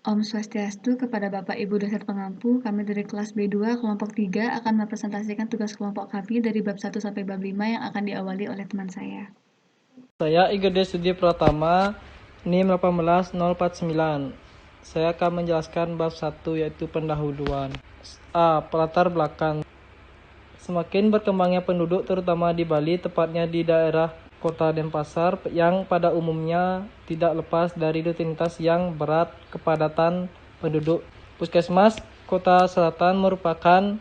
Om Swastiastu kepada Bapak Ibu dosen pengampu, kami dari kelas B2 kelompok 3 akan mempresentasikan tugas kelompok kami dari bab 1 sampai bab 5 yang akan diawali oleh teman saya. Saya IGD Studi Pratama, NIM 18049. Saya akan menjelaskan bab 1 yaitu pendahuluan. A. Latar belakang. Semakin berkembangnya penduduk terutama di Bali, tepatnya di daerah Kota Denpasar yang pada umumnya tidak lepas dari rutinitas yang berat kepadatan penduduk. Puskesmas Kota Selatan merupakan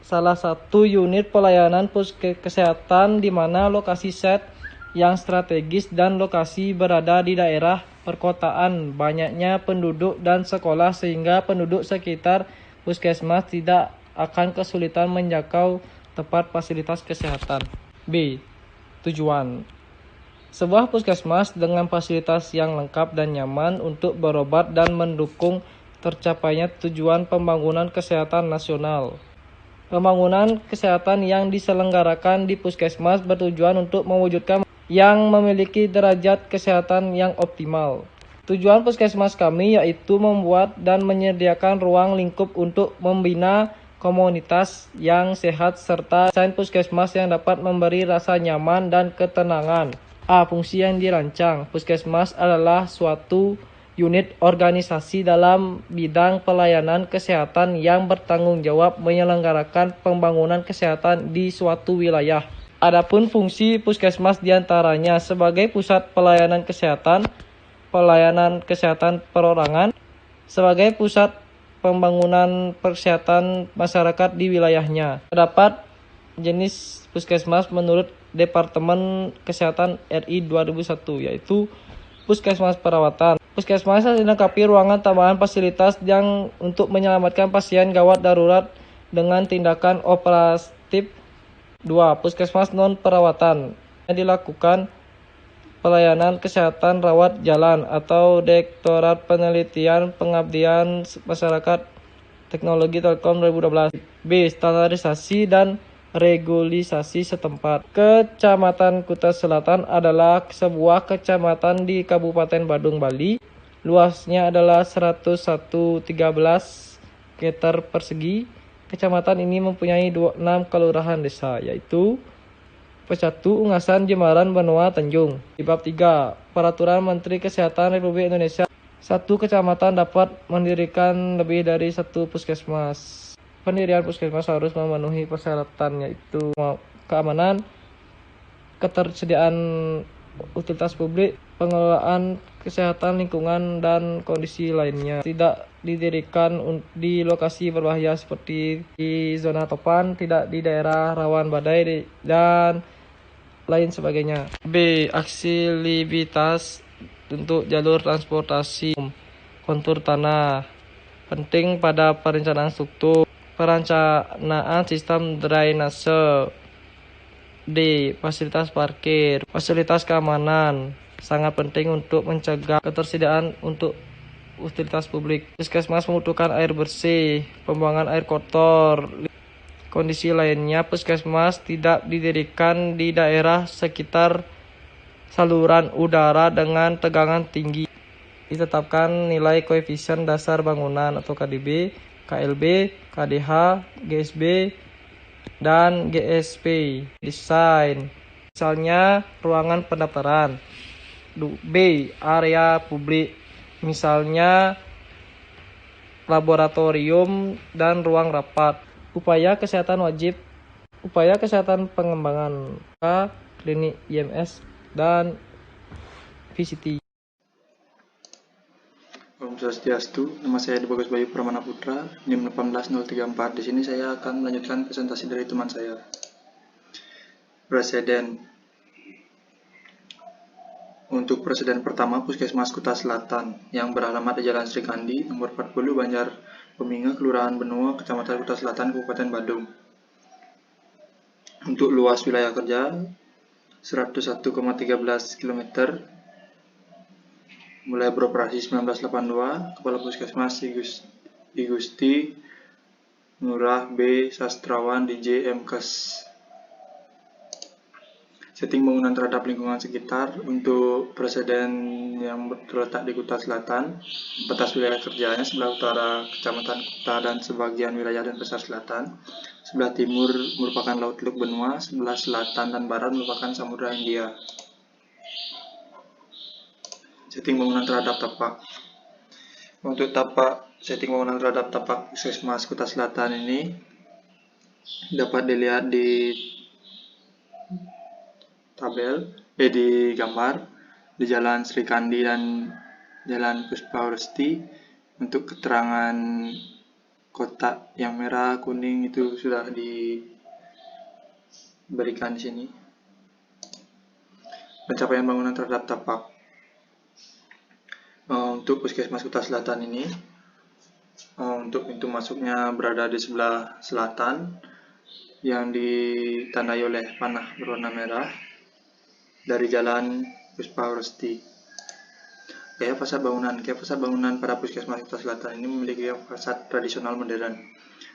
salah satu unit pelayanan kesehatan di mana lokasi set yang strategis dan lokasi berada di daerah perkotaan, banyaknya penduduk dan sekolah sehingga penduduk sekitar puskesmas tidak akan kesulitan menjangkau tempat fasilitas kesehatan. B. Tujuan. Sebuah puskesmas dengan fasilitas yang lengkap dan nyaman untuk berobat dan mendukung tercapainya tujuan pembangunan kesehatan nasional. Pembangunan kesehatan yang diselenggarakan di puskesmas bertujuan untuk mewujudkan yang memiliki derajat kesehatan yang optimal. Tujuan puskesmas kami yaitu membuat dan menyediakan ruang lingkup untuk membina komunitas yang sehat serta desain puskesmas yang dapat memberi rasa nyaman dan ketenangan. A. Fungsi yang dirancang. Puskesmas adalah suatu unit organisasi dalam bidang pelayanan kesehatan yang bertanggung jawab menyelenggarakan pembangunan kesehatan di suatu wilayah. Adapun fungsi puskesmas diantaranya sebagai pusat pelayanan kesehatan perorangan, sebagai pusat pembangunan kesehatan masyarakat di wilayahnya. Terdapat jenis puskesmas menurut Departemen Kesehatan RI 2001 yaitu puskesmas perawatan. Puskesmas dilengkapi ruangan tambahan fasilitas yang untuk menyelamatkan pasien gawat darurat dengan tindakan operatif. 2. Puskesmas non perawatan. Dilakukan pelayanan kesehatan rawat jalan atau Direktorat Penelitian Pengabdian Masyarakat Teknologi Telkom 2012. B. Standarisasi dan regulisasi setempat. Kecamatan Kuta Selatan adalah sebuah kecamatan di Kabupaten Badung, Bali. Luasnya adalah 1113 meter persegi. Kecamatan ini mempunyai 26 kelurahan desa, yaitu Pesatu, Ungasan, Jembaran, Benoa, Tanjung. Di bab 3, Peraturan Menteri Kesehatan Republik Indonesia, satu kecamatan dapat mendirikan lebih dari satu puskesmas. Pendirian puskesmas harus memenuhi persyaratan yaitu keamanan, ketersediaan utilitas publik, pengelolaan kesehatan lingkungan, dan kondisi lainnya. Tidak didirikan di lokasi berbahaya seperti di zona topan, tidak di daerah rawan badai, dan lain sebagainya. B. Aksesibilitas untuk jalur transportasi, kontur tanah, penting pada perencanaan struktur, perencanaan sistem drainase. D. Fasilitas parkir, fasilitas keamanan, sangat penting untuk mencegah ketersediaan untuk utilitas publik. Puskesmas membutuhkan air bersih, pembuangan air kotor. Kondisi lainnya, puskesmas tidak didirikan di daerah sekitar saluran udara dengan tegangan tinggi. Ditetapkan nilai koefisien dasar bangunan atau KDB, KLB, KDH, GSB, dan GSP. Desain, misalnya ruangan pendaftaran. B. Area publik, misalnya laboratorium dan ruang rapat. Upaya kesehatan wajib, upaya kesehatan pengembangan, klinik IMS, dan VCT. Om Swastiastu, nama saya Bagus Bayu Pramana Putra, NIM 18034. Di sini saya akan melanjutkan presentasi dari teman saya. Presiden. Untuk presiden pertama, Puskesmas Kuta Selatan yang beralamat di Jalan Sri Kandi, nomor 40, Banjar Peminga, Kelurahan Benoa, Kecamatan Kuta Selatan, Kabupaten Badung. Untuk luas wilayah kerja 101,13 km. Mulai beroperasi 1982, Kepala Puskesmas Igusti Nurah B. Sastrawan DJ MKes. Setting bangunan terhadap lingkungan sekitar. Untuk presiden yang terletak di Kuta Selatan, batas wilayah kerjanya sebelah utara Kecamatan Kuta dan sebagian wilayah Denpasar Selatan. Sebelah timur merupakan Laut Teluk Benua, sebelah selatan dan barat merupakan Samudra Hindia. Setting bangunan terhadap tapak. Untuk tapak, setting bangunan terhadap tapak Puskesmas Kuta Selatan ini dapat dilihat di di gambar di Jalan Sri Kandi dan Jalan Puspa Uresti. Untuk keterangan kotak yang merah kuning itu sudah diberikan di sini. Pencapaian bangunan terhadap tapak. Untuk Puskesmas Kuta Selatan ini, untuk pintu masuknya berada di sebelah selatan yang ditandai oleh panah berwarna merah dari Jalan Puspa Uresti. Gaya fasad bangunan. Gaya fasad bangunan pada Puskesmas Kuta Selatan ini memiliki gaya fasad tradisional modern.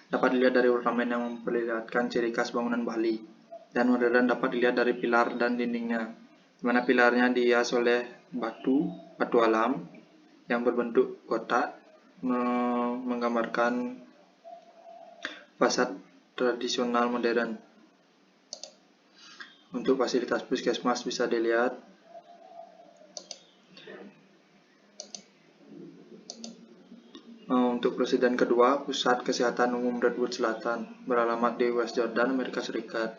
Dapat dilihat dari ornamen yang memperlihatkan ciri khas bangunan Bali. Dan modern dapat dilihat dari pilar dan dindingnya, di mana pilarnya dihias oleh batu alam yang berbentuk kotak, menggambarkan fasad tradisional modern. Untuk fasilitas puskesmas bisa dilihat untuk presiden kedua, Pusat Kesehatan Umum Redwood Selatan, beralamat di West Jordan, Amerika Serikat.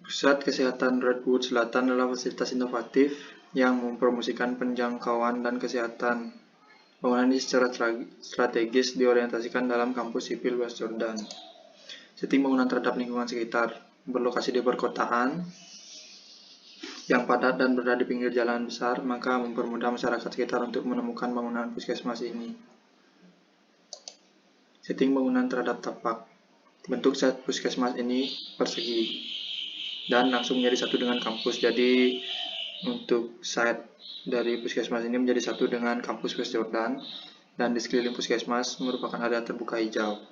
Pusat Kesehatan Redwood Selatan adalah fasilitas inovatif yang mempromosikan penjangkauan dan kesehatan. Bangunan ini secara strategis diorientasikan dalam kampus sipil West Jordan. Setting bangunan terhadap lingkungan sekitar. Berlokasi di perkotaan yang padat dan berada di pinggir jalan besar, maka mempermudah masyarakat sekitar untuk menemukan bangunan puskesmas ini. Setting bangunan terhadap tapak. Bentuk set puskesmas ini persegi dan langsung menjadi satu dengan kampus. Jadi untuk site dari puskesmas ini menjadi satu dengan kampus West Jordan, dan di sekeliling puskesmas merupakan area terbuka hijau.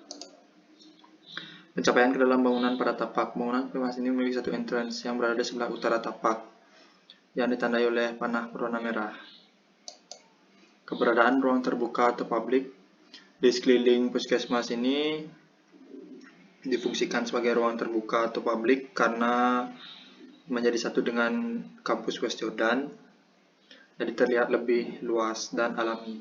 Pencapaian ke dalam bangunan pada tapak. Bangunan puskesmas ini memiliki satu entrance yang berada di sebelah utara tapak, yang ditandai oleh panah berwarna merah. Keberadaan ruang terbuka atau publik di sekeliling puskesmas ini difungsikan sebagai ruang terbuka atau publik karena menjadi satu dengan kampus West Jordan, jadi terlihat lebih luas dan alami.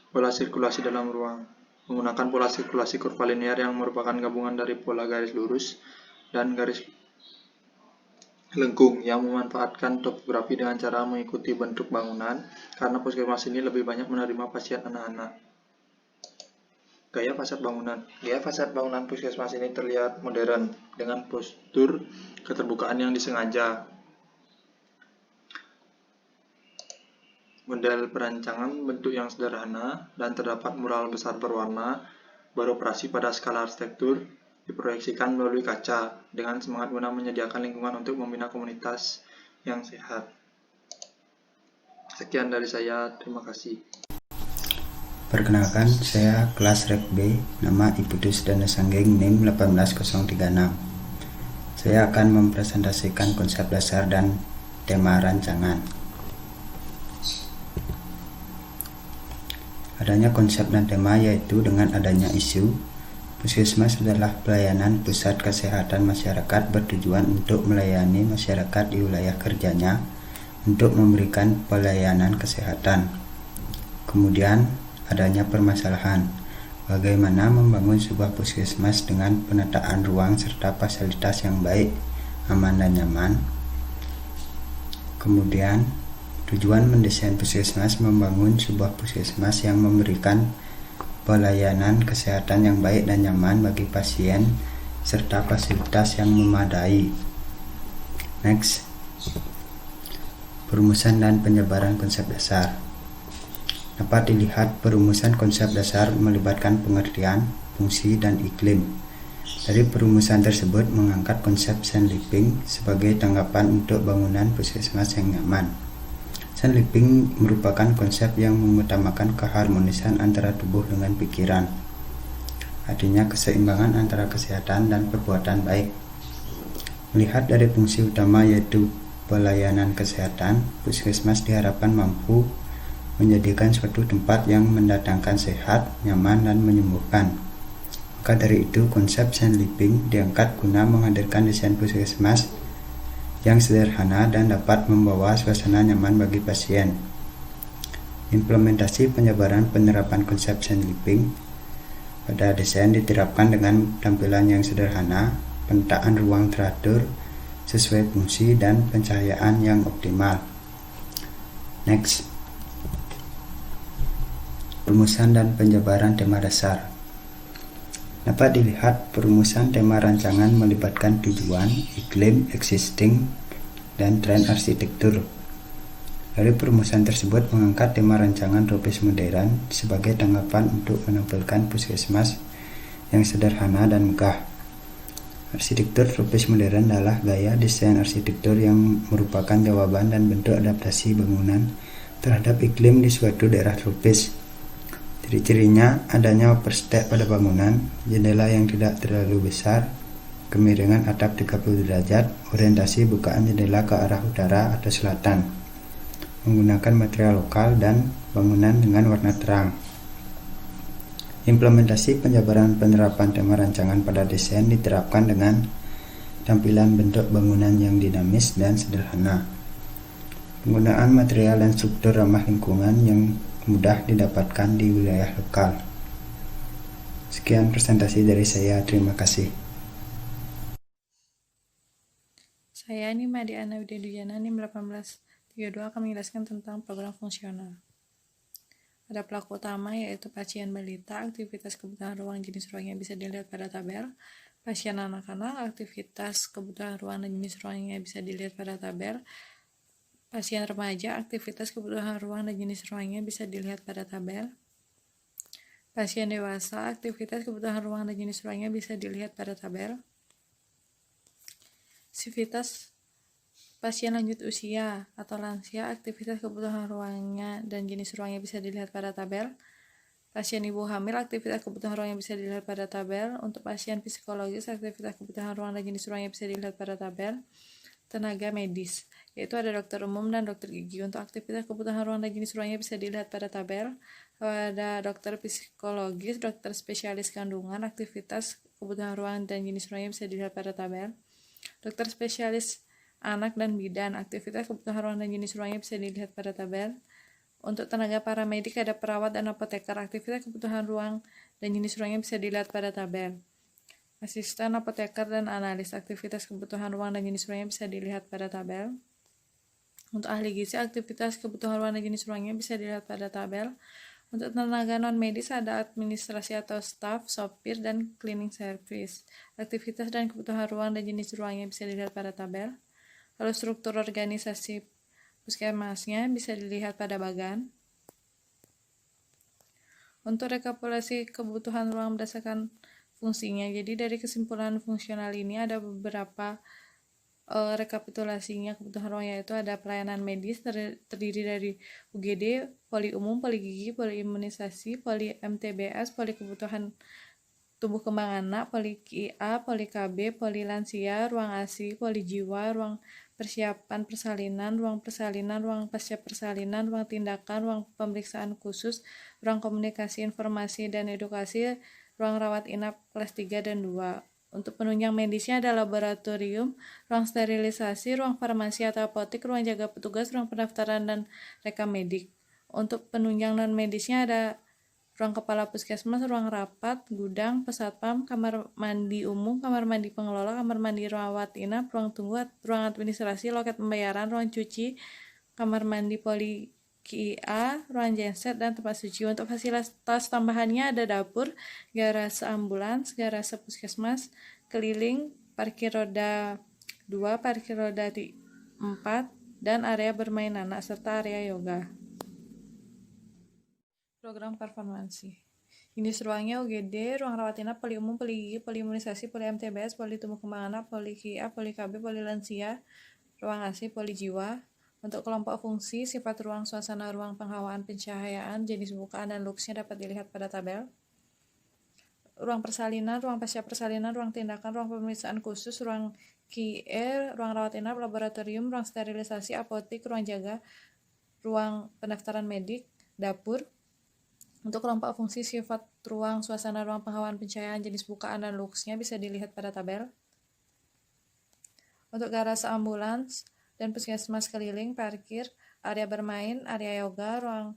Pola sirkulasi dalam ruang. Menggunakan pola sirkulasi kurva linear yang merupakan gabungan dari pola garis lurus dan garis lengkung yang memanfaatkan topografi dengan cara mengikuti bentuk bangunan, karena puskesmas ini lebih banyak menerima pasien anak-anak. Gaya fasad bangunan. Gaya fasad bangunan puskesmas ini terlihat modern dengan postur keterbukaan yang disengaja. Model perancangan bentuk yang sederhana dan terdapat mural besar berwarna, beroperasi pada skala arsitektur, diproyeksikan melalui kaca dengan semangat guna menyediakan lingkungan untuk membina komunitas yang sehat. Sekian dari saya, terima kasih. Perkenalkan, saya kelas Rek B, nama Ibudus Dana Sanggeng, NIM 18036. Saya akan mempresentasikan konsep dasar dan tema rancangan. Adanya konsep dan tema yaitu dengan adanya isu, puskesmas adalah pelayanan pusat kesehatan masyarakat bertujuan untuk melayani masyarakat di wilayah kerjanya untuk memberikan pelayanan kesehatan. Kemudian adanya permasalahan, bagaimana membangun sebuah puskesmas dengan penataan ruang serta fasilitas yang baik, aman dan nyaman. Kemudian tujuan mendesain puskesmas, membangun sebuah puskesmas yang memberikan pelayanan kesehatan yang baik dan nyaman bagi pasien serta fasilitas yang memadai. Next, perumusan dan penyebaran konsep dasar. Dapat dilihat perumusan konsep dasar melibatkan pengertian, fungsi, dan iklim. Dari perumusan tersebut mengangkat konsep Sand Living sebagai tanggapan untuk bangunan puskesmas yang nyaman. Sand Living merupakan konsep yang mengutamakan keharmonisan antara tubuh dengan pikiran. artinya keseimbangan antara kesehatan dan perbuatan baik. Melihat dari fungsi utama yaitu pelayanan kesehatan, puskesmas diharapkan mampu menjadikan suatu tempat yang mendatangkan sehat, nyaman, dan menyembuhkan. Maka dari itu, konsep Zen Living diangkat guna menghadirkan desain puskesmas yang sederhana dan dapat membawa suasana nyaman bagi pasien. Implementasi penyebaran penerapan konsep Zen Living pada desain diterapkan dengan tampilan yang sederhana, penataan ruang teratur sesuai fungsi, dan pencahayaan yang optimal. Next. Perumusan dan penjabaran tema dasar. Dapat dilihat perumusan tema rancangan melibatkan tujuan, iklim, existing, dan tren arsitektur. Dari perumusan tersebut mengangkat tema rancangan tropis modern sebagai tanggapan untuk menampilkan puskesmas yang sederhana dan megah. Arsitektur tropis modern adalah gaya desain arsitektur yang merupakan jawaban dan bentuk adaptasi bangunan terhadap iklim di suatu daerah tropis. Ciri-cirinya adanya upper step pada bangunan, jendela yang tidak terlalu besar, kemiringan atap 30 derajat, orientasi bukaan jendela ke arah utara atau selatan, menggunakan material lokal, dan bangunan dengan warna terang. Implementasi penjabaran penerapan tema rancangan pada desain diterapkan dengan tampilan bentuk bangunan yang dinamis dan sederhana. Penggunaan material dan struktur ramah lingkungan yang mudah didapatkan di wilayah lokal. Sekian presentasi dari saya, terima kasih. Saya Nima Diana Widya NIM 1832 akan menjelaskan tentang program fungsional. Pada pelaku utama yaitu pasien balita, aktivitas kebutuhan ruang jenis ruang yang bisa dilihat pada tabel. Pasien anak-anak, aktivitas kebutuhan ruang dan jenis ruangnya bisa dilihat pada tabel. Pasien remaja, aktivitas kebutuhan ruang dan jenis ruangnya bisa dilihat pada tabel. Pasien dewasa, aktivitas kebutuhan ruang dan jenis ruangnya bisa dilihat pada tabel. Sivitas pasien lanjut usia atau lansia, aktivitas kebutuhan ruangnya dan jenis ruangnya bisa dilihat pada tabel. Pasien ibu hamil, aktivitas kebutuhan ruangnya bisa dilihat pada tabel. Untuk pasien psikologis, aktivitas kebutuhan ruang dan jenis ruangnya bisa dilihat pada tabel. Tenaga medis, yaitu ada dokter umum dan dokter gigi. Untuk aktivitas kebutuhan ruang dan jenis ruangnya bisa dilihat pada tabel. Pada dokter psikologis, dokter spesialis kandungan, aktivitas kebutuhan ruang dan jenis ruangnya bisa dilihat pada tabel. Dokter spesialis anak dan bidan, aktivitas kebutuhan ruang dan jenis ruangnya bisa dilihat pada tabel. Untuk tenaga paramedik ada perawat dan apoteker, aktivitas kebutuhan ruang dan jenis ruangnya bisa dilihat pada tabel. Asisten apoteker dan analis, aktivitas kebutuhan ruang dan jenis ruangnya bisa dilihat pada tabel. Untuk ahli gizi, aktivitas kebutuhan ruang dan jenis ruangnya bisa dilihat pada tabel. Untuk tenaga non-medis ada administrasi atau staff, sopir, dan cleaning service. Aktivitas dan kebutuhan ruang dan jenis ruangnya bisa dilihat pada tabel. Lalu struktur organisasi puskesmasnya bisa dilihat pada bagan. Untuk rekapitulasi kebutuhan ruang berdasarkan fungsinya, jadi dari kesimpulan fungsional ini ada beberapa rekapitulasinya kebutuhan ruang, yaitu ada pelayanan medis terdiri dari UGD, poli umum, poli gigi, poli imunisasi, poli MTBS, poli kebutuhan tumbuh kembang anak, poli KIA, poli KB, poli lansia, ruang ASI, poli jiwa, ruang persiapan persalinan, ruang pasca persalinan, ruang tindakan, ruang pemeriksaan khusus, ruang komunikasi, informasi, dan edukasi, ruang rawat inap kelas 3 dan 2. Untuk penunjang medisnya ada laboratorium, ruang sterilisasi, ruang farmasi atau apotek, ruang jaga petugas, ruang pendaftaran, dan rekam medik. Untuk penunjang non-medisnya ada ruang kepala puskesmas, ruang rapat, gudang, pesatpam, kamar mandi umum, kamar mandi pengelola, kamar mandi rawat inap, ruang tunggu, ruang administrasi, loket pembayaran, ruang cuci, kamar mandi poli KIA, ruang genset, dan tempat suci. Untuk fasilitas tambahannya ada dapur, garasi ambulans, garasi puskesmas, keliling, parkir roda 2, parkir roda 4, dan area bermain anak, serta area yoga. Program performansi. Jenis ruangnya UGD, ruang rawat inap, poli umum, poli gigi, poli imunisasi, poli MTBS, poli tumbuh kembang anak, poli KIA, poli KB, poli lansia, ruang ASI, poli jiwa. Untuk kelompok fungsi, sifat ruang, suasana ruang, penghawaan, pencahayaan, jenis bukaan, dan looksnya dapat dilihat pada tabel. ruang persalinan, ruang pasca persalinan, ruang tindakan, ruang pemeriksaan khusus, ruang QE, ruang rawat inap, laboratorium, ruang sterilisasi, apotik, ruang jaga, ruang pendaftaran medik, dapur. Untuk kelompok fungsi sifat ruang, suasana ruang, penghawaan, pencahayaan, jenis bukaan, dan luksnya bisa dilihat pada tabel. Untuk garasi ambulans dan puskesmas keliling, parkir, area bermain, area yoga, ruang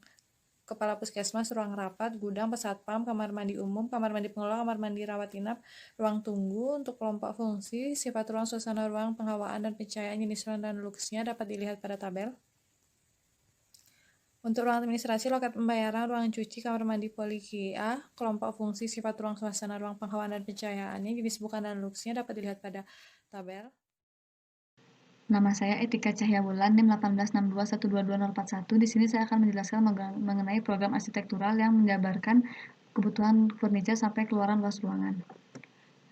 kepala puskesmas, ruang rapat, gudang, pesatpam, kamar mandi umum, kamar mandi pengelola, kamar mandi rawat inap, ruang tunggu. Untuk kelompok fungsi, sifat ruang, suasana ruang, penghawaan, dan pencahayaan, jenis ruang, dan luksnya dapat dilihat pada tabel. Untuk ruang administrasi, loket pembayaran, ruang cuci, kamar mandi polikia, kelompok fungsi, sifat ruang, suasana ruang, penghawaan, dan pencahayaannya, jenis bukaan, dan luksnya dapat dilihat pada tabel. Nama saya Etika Cahyabulan, NIM 1862122041. Di sini saya akan menjelaskan mengenai program arsitektural yang menjabarkan kebutuhan furniture sampai keluaran luas ruangan.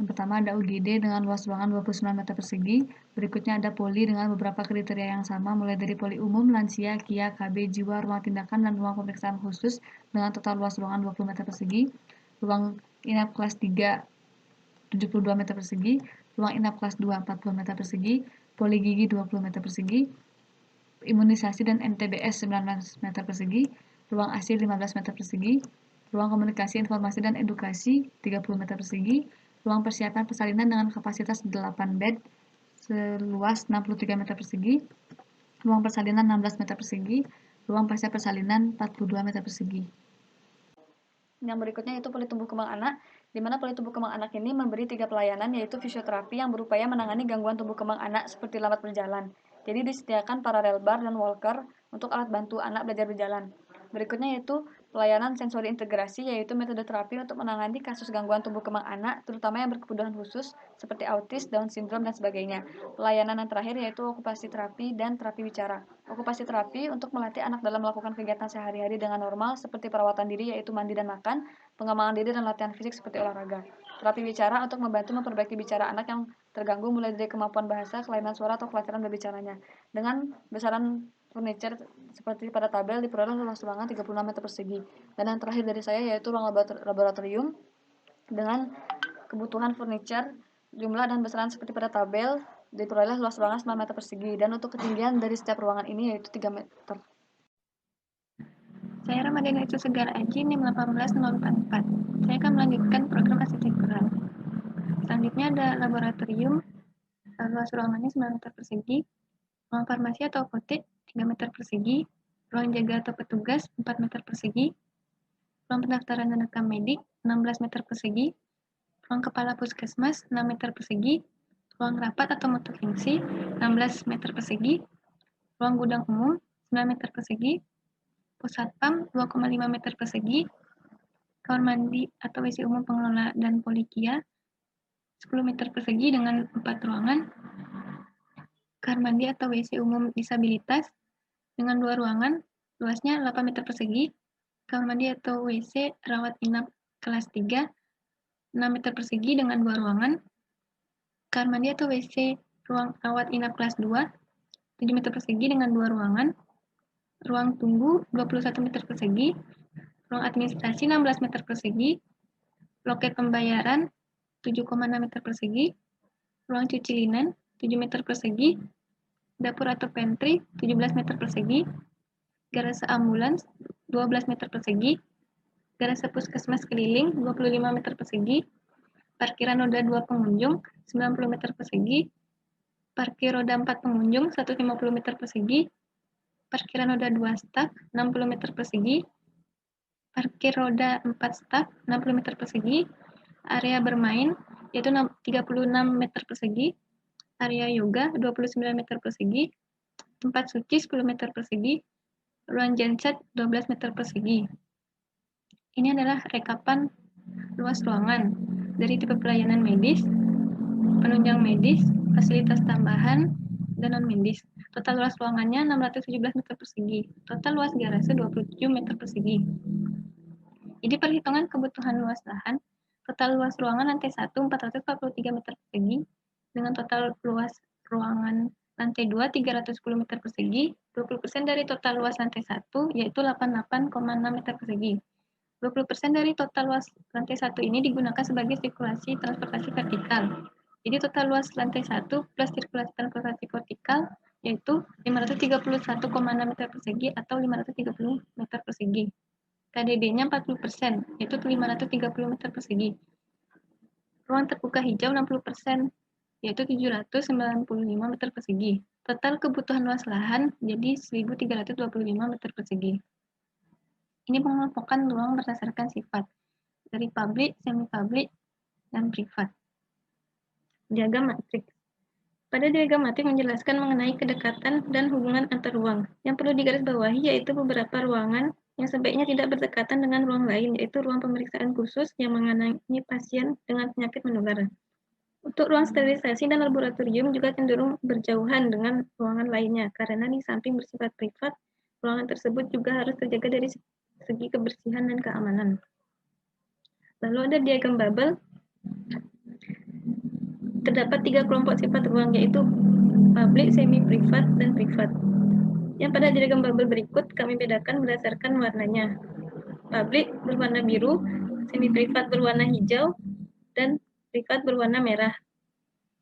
Yang pertama ada UGD dengan luas ruangan 29 meter persegi. Berikutnya ada poli dengan beberapa kriteria yang sama, mulai dari poli umum, lansia, KIA, KB, jiwa, ruang tindakan, dan ruang pemeriksaan khusus dengan total luas ruangan 20 meter persegi. Ruang inap kelas 3 72 meter persegi, ruang inap kelas 2 40 meter persegi, poli gigi 20 meter persegi, imunisasi dan NTBS 19 meter persegi, ruang AC 15 meter persegi, ruang komunikasi, informasi, dan edukasi 30 meter persegi, ruang persiapan persalinan dengan kapasitas 8 bed seluas 63 meter persegi, ruang persalinan 16 meter persegi, ruang pasca persalinan 42 meter persegi. Yang berikutnya yaitu poli tumbuh kembang anak, di mana poli tumbuh kembang anak ini memberi 3 pelayanan, yaitu fisioterapi yang berupaya menangani gangguan tumbuh kembang anak seperti lambat berjalan. Jadi disediakan parallel bar dan walker untuk alat bantu anak belajar berjalan. Berikutnya yaitu pelayanan sensori integrasi, yaitu metode terapi untuk menangani kasus gangguan tumbuh kembang anak, terutama yang berkebutuhan khusus seperti autis, Down syndrome, dan sebagainya. Pelayanan yang terakhir yaitu okupasi terapi dan terapi bicara. Okupasi terapi untuk melatih anak dalam melakukan kegiatan sehari-hari dengan normal seperti perawatan diri, yaitu mandi dan makan, pengembangan diri, dan latihan fisik seperti olahraga. Terapi bicara untuk membantu memperbaiki bicara anak yang terganggu mulai dari kemampuan bahasa, kelainan suara, atau kelancaran berbicaranya. Dengan besaran furniture seperti pada tabel diperoleh luas ruangan 36 meter persegi. Dan yang terakhir dari saya yaitu ruang laboratorium dengan kebutuhan furniture, jumlah dan besaran seperti pada tabel diperoleh luas ruangan 9 meter persegi. Dan untuk ketinggian dari setiap ruangan ini yaitu 3 meter. Saya Ramadhani Itu Segara Aji, NIM 18044. Saya akan melanjutkan program arsitektural. Selanjutnya ada laboratorium, luas ruangannya 9 meter persegi, ruang farmasi atau apotek 3 meter persegi, ruang jaga atau petugas 4 meter persegi, ruang pendaftaran dan rekam medik 16 meter persegi, ruang kepala puskesmas 6 meter persegi, ruang rapat atau multifungsi 16 meter persegi, ruang gudang umum 9 meter persegi, pusatpam 2,5 meter persegi, kamar mandi atau WC umum pengelola dan polikia 10 meter persegi dengan 4 ruangan, kamar mandi atau WC umum disabilitas dengan 2 ruangan, luasnya 8 meter persegi, kamar mandi atau WC rawat inap kelas 3, 6 meter persegi dengan 2 ruangan, kamar mandi atau WC ruang rawat inap kelas 2, 7 meter persegi dengan 2 ruangan, ruang tunggu 21 meter persegi, ruang administrasi 16 meter persegi, loket pembayaran 7,6 meter persegi, ruang cuci linen 7 meter persegi, dapur atau pantry 17 meter persegi, garasi ambulans 12 meter persegi, garasi puskesmas keliling 25 meter persegi, parkiran roda 2 pengunjung 90 meter persegi, parkir roda 4 pengunjung 150 meter persegi, parkiran roda 2 staf 60 meter persegi, parkir roda 4 staf 60 meter persegi, area bermain yaitu 36 meter persegi, area yoga 29 meter persegi, tempat suci 10 meter persegi, ruang genset 12 meter persegi. Ini adalah rekapan luas ruangan dari tipe pelayanan medis, penunjang medis, fasilitas tambahan, dan non-medis. Total luas ruangannya 617 meter persegi. Total luas garasi 27 meter persegi. Jadi perhitungan kebutuhan luas lahan, total luas ruangan lantai 1 443 meter persegi, dengan total luas ruangan lantai 2 310 meter persegi, 20% dari total luas lantai 1 yaitu 88,6 meter persegi. 20% dari total luas lantai 1 ini digunakan sebagai sirkulasi transportasi vertikal. Jadi total luas lantai 1 plus sirkulasi transportasi vertikal yaitu 531,6 meter persegi atau 530 meter persegi. KDB-nya 40%, yaitu 530 meter persegi. Ruang terbuka hijau 60%, yaitu 795 meter persegi. Total kebutuhan luas lahan jadi 1.325 meter persegi. Ini mengelompokkan ruang berdasarkan sifat, dari publik, semi-publik, dan privat. Diagram matriks. Pada diagram matriks menjelaskan mengenai kedekatan dan hubungan antar ruang. Yang perlu digarisbawahi yaitu beberapa ruangan yang sebaiknya tidak berdekatan dengan ruang lain, yaitu ruang pemeriksaan khusus yang menangani pasien dengan penyakit menular. Untuk ruang sterilisasi dan laboratorium juga cenderung berjauhan dengan ruangan lainnya, karena di samping bersifat privat, ruangan tersebut juga harus terjaga dari segi kebersihan dan keamanan. Lalu ada diagram bubble. Terdapat 3 kelompok sifat ruang, yaitu publik, semi-privat, dan privat. Yang pada diagram bubble berikut kami bedakan berdasarkan warnanya. Publik berwarna biru, semi-privat berwarna hijau, dan privat berwarna merah.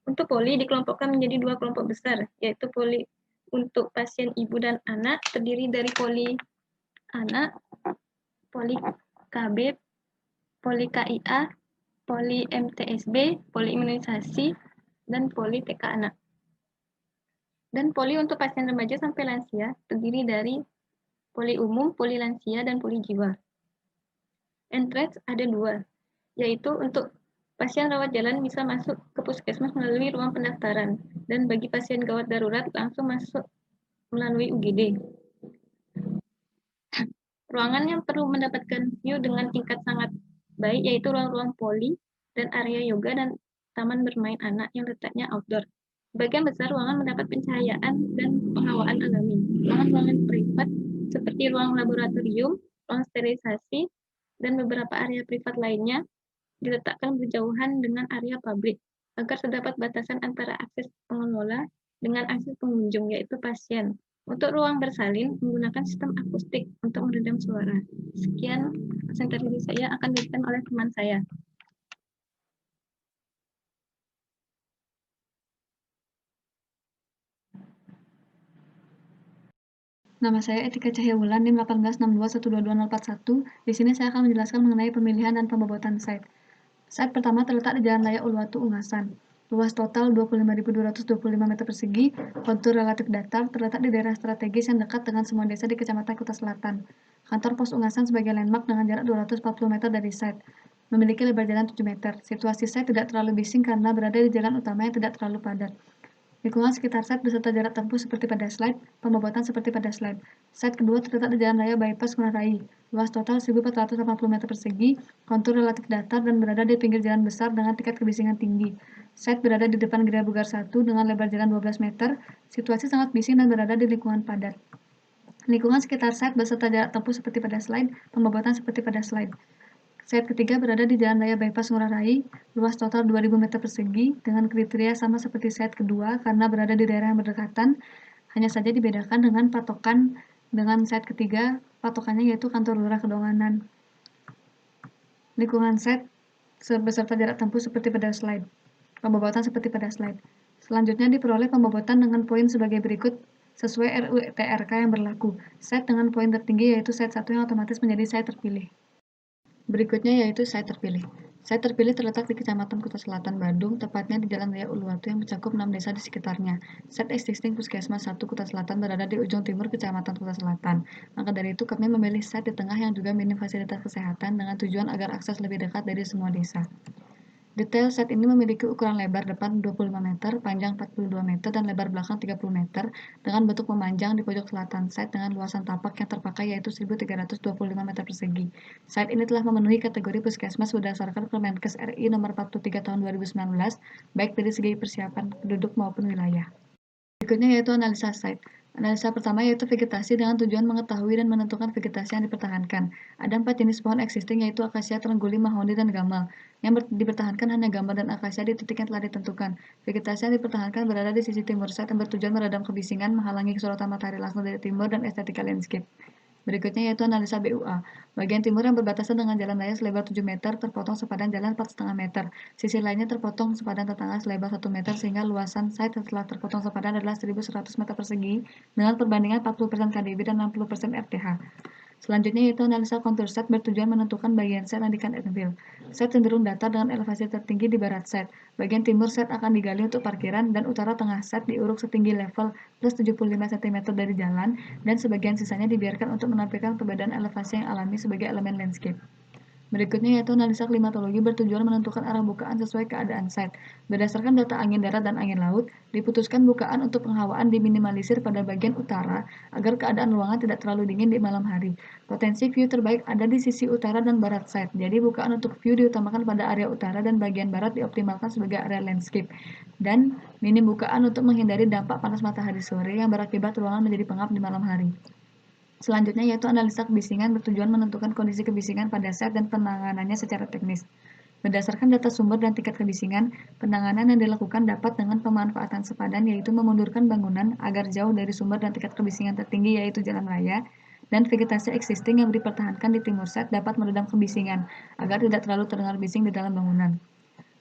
Untuk poli dikelompokkan menjadi 2 kelompok besar, yaitu poli untuk pasien ibu dan anak terdiri dari poli anak, poli KB, poli KIA, poli MTSB, poli imunisasi, dan poli TK anak. Dan poli untuk pasien remaja sampai lansia terdiri dari poli umum, poli lansia, dan poli jiwa. Entrance ada 2, yaitu untuk pasien rawat jalan bisa masuk ke puskesmas melalui ruang pendaftaran, dan bagi pasien gawat darurat langsung masuk melalui UGD. Ruangan yang perlu mendapatkan view dengan tingkat sangat baik yaitu ruang-ruang poli dan area yoga dan taman bermain anak yang letaknya outdoor. Sebagian besar ruangan mendapat pencahayaan dan penghawaan alami. Ruangan-ruangan privat seperti ruang laboratorium, ruang sterilisasi, dan beberapa area privat lainnya diletakkan berjauhan dengan area publik agar terdapat batasan antara akses pengelola dengan akses pengunjung, yaitu pasien. Untuk ruang bersalin menggunakan sistem akustik untuk meredam suara. Sekian presentasi saya akan diberikan oleh teman saya. Nama saya Etika Cahyawulan, NIM 18621221041. Di sini saya akan menjelaskan mengenai pemilihan dan pembobotan site. Site pertama terletak di Jalan Raya Uluwatu, Ungasan. Luas total 25.225 meter persegi, kontur relatif datar, terletak di daerah strategis yang dekat dengan semua desa di Kecamatan Kuta Selatan. Kantor Pos Ungasan sebagai landmark dengan jarak 240 meter dari site. Memiliki lebar jalan 7 meter. Situasi site tidak terlalu bising karena berada di jalan utama yang tidak terlalu padat. Lingkungan sekitar site beserta jarak tempuh seperti pada slide, pembobotan seperti pada slide. Site kedua terletak di Jalan Raya Bypass Ngurah Rai. Luas total 1.480 meter persegi, kontur relatif datar dan berada di pinggir jalan besar dengan tingkat kebisingan tinggi. Site berada di depan Gereja Bugar 1 dengan lebar jalan 12 meter, situasi sangat bising dan berada di lingkungan padat. Lingkungan sekitar site beserta jarak tempuh seperti pada slide, pembobotan seperti pada slide. Site ketiga berada di Jalan Raya Bypass Ngurah Rai, luas total 2.000 meter persegi, dengan kriteria sama seperti site kedua karena berada di daerah yang berdekatan, hanya saja dibedakan dengan patokan dengan site ketiga, patokannya yaitu kantor lurah Kedonganan. Lingkungan site beserta jarak tempuh seperti pada slide, pembobotan seperti pada slide. Selanjutnya diperoleh pembobotan dengan poin sebagai berikut sesuai RUU TRK yang berlaku. Site dengan poin tertinggi yaitu site 1 yang otomatis menjadi site terpilih. Berikutnya yaitu site terpilih. Site terpilih terletak di Kecamatan Kuta Selatan, Bandung, tepatnya di Jalan Raya Uluwatu yang mencakup 6 desa di sekitarnya. Site existing Puskesmas 1 Kuta Selatan berada di ujung timur Kecamatan Kuta Selatan. Maka dari itu kami memilih site di tengah yang juga minim fasilitas kesehatan dengan tujuan agar akses lebih dekat dari semua desa. Detail site ini memiliki ukuran lebar depan 25 meter, panjang 42 meter, dan lebar belakang 30 meter, dengan bentuk memanjang di pojok selatan site dengan luasan tapak yang terpakai yaitu 1.325 meter persegi. Site ini telah memenuhi kategori puskesmas berdasarkan Permenkes RI nomor 43 tahun 2019, baik dari segi persiapan penduduk maupun wilayah. Berikutnya yaitu analisa site. Analisa pertama yaitu vegetasi dengan tujuan mengetahui dan menentukan vegetasi yang dipertahankan. Ada 4 jenis pohon existing yaitu akasia, terengguli, mahoni, dan gamal. Yang dipertahankan hanya gamal dan akasia di titik yang telah ditentukan. Vegetasi yang dipertahankan berada di sisi timur site yang bertujuan meredam kebisingan, menghalangi sorotan matahari langsung dari timur, dan estetika landscape. Berikutnya yaitu analisa BUA. Bagian timur yang berbatasan dengan jalan raya selebar 7 meter terpotong sepadan jalan 4,5 meter. Sisi lainnya terpotong sepadan tetangga selebar 1 meter sehingga luasan site setelah terpotong sepadan adalah 1.100 meter persegi dengan perbandingan 40% KDB dan 60% RTH. Selanjutnya yaitu analisa kontur set bertujuan menentukan bagian set yang akan infill. Set cenderung datar dengan elevasi tertinggi di barat set. Bagian timur set akan digali untuk parkiran dan utara tengah set diuruk setinggi level plus 75 cm dari jalan dan sebagian sisanya dibiarkan untuk menampilkan perbedaan elevasi yang alami sebagai elemen landscape. Berikutnya yaitu analisa klimatologi bertujuan menentukan arah bukaan sesuai keadaan site. Berdasarkan data angin darat dan angin laut, diputuskan bukaan untuk penghawaan diminimalisir pada bagian utara agar keadaan ruangan tidak terlalu dingin di malam hari. Potensi view terbaik ada di sisi utara dan barat site, jadi bukaan untuk view diutamakan pada area utara dan bagian barat dioptimalkan sebagai area landscape. Dan minim bukaan untuk menghindari dampak panas matahari sore yang berakibat ruangan menjadi pengap di malam hari. Selanjutnya yaitu analisa kebisingan bertujuan menentukan kondisi kebisingan pada set dan penanganannya secara teknis. Berdasarkan data sumber dan tingkat kebisingan, penanganan yang dilakukan dapat dengan pemanfaatan sepadan yaitu memundurkan bangunan agar jauh dari sumber dan tingkat kebisingan tertinggi yaitu jalan raya, dan vegetasi existing yang dipertahankan di timur set dapat meredam kebisingan agar tidak terlalu terdengar bising di dalam bangunan.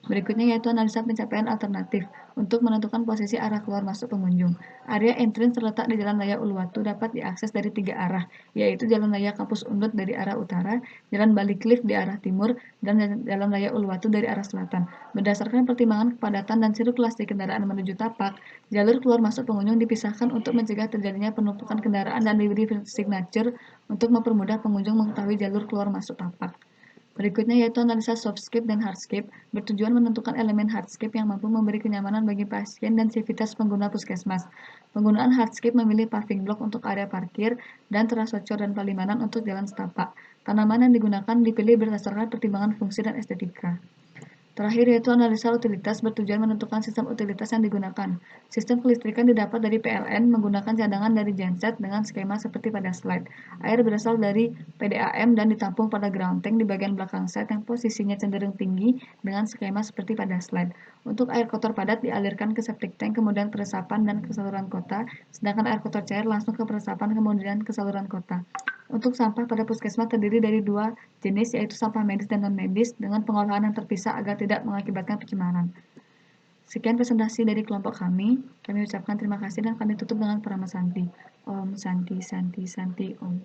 Berikutnya yaitu analisa pencapaian alternatif untuk menentukan posisi arah keluar masuk pengunjung. Area entrance terletak di Jalan Raya Uluwatu dapat diakses dari 3 arah, yaitu Jalan Raya Kampus Undut dari arah utara, Jalan Bali Cliff di arah timur, dan Jalan Raya Uluwatu dari arah selatan. Berdasarkan pertimbangan kepadatan dan sirkulasi kendaraan menuju tapak, jalur keluar masuk pengunjung dipisahkan untuk mencegah terjadinya penumpukan kendaraan dan diberi signature untuk mempermudah pengunjung mengetahui jalur keluar masuk tapak. Berikutnya yaitu analisa softscape dan hardscape bertujuan menentukan elemen hardscape yang mampu memberi kenyamanan bagi pasien dan civitas pengguna puskesmas. Penggunaan hardscape memilih paving block untuk area parkir dan teras socor dan palimanan untuk jalan setapak. Tanaman yang digunakan dipilih berdasarkan pertimbangan fungsi dan estetika. Terakhir yaitu analisa utilitas bertujuan menentukan sistem utilitas yang digunakan. Sistem kelistrikan didapat dari PLN menggunakan cadangan dari genset dengan skema seperti pada slide. Air berasal dari PDAM dan ditampung pada ground tank di bagian belakang set yang posisinya cenderung tinggi dengan skema seperti pada slide. Untuk air kotor padat dialirkan ke septic tank kemudian peresapan dan ke saluran kota, sedangkan air kotor cair langsung ke peresapan kemudian ke saluran kota. Untuk sampah pada puskesmas terdiri dari 2 jenis yaitu sampah medis dan non-medis dengan pengolahan yang terpisah agar tidak mengakibatkan pencemaran. Sekian presentasi dari kelompok kami. Kami ucapkan terima kasih dan kami tutup dengan Parama Santi. Om Santi Santi Santi Om.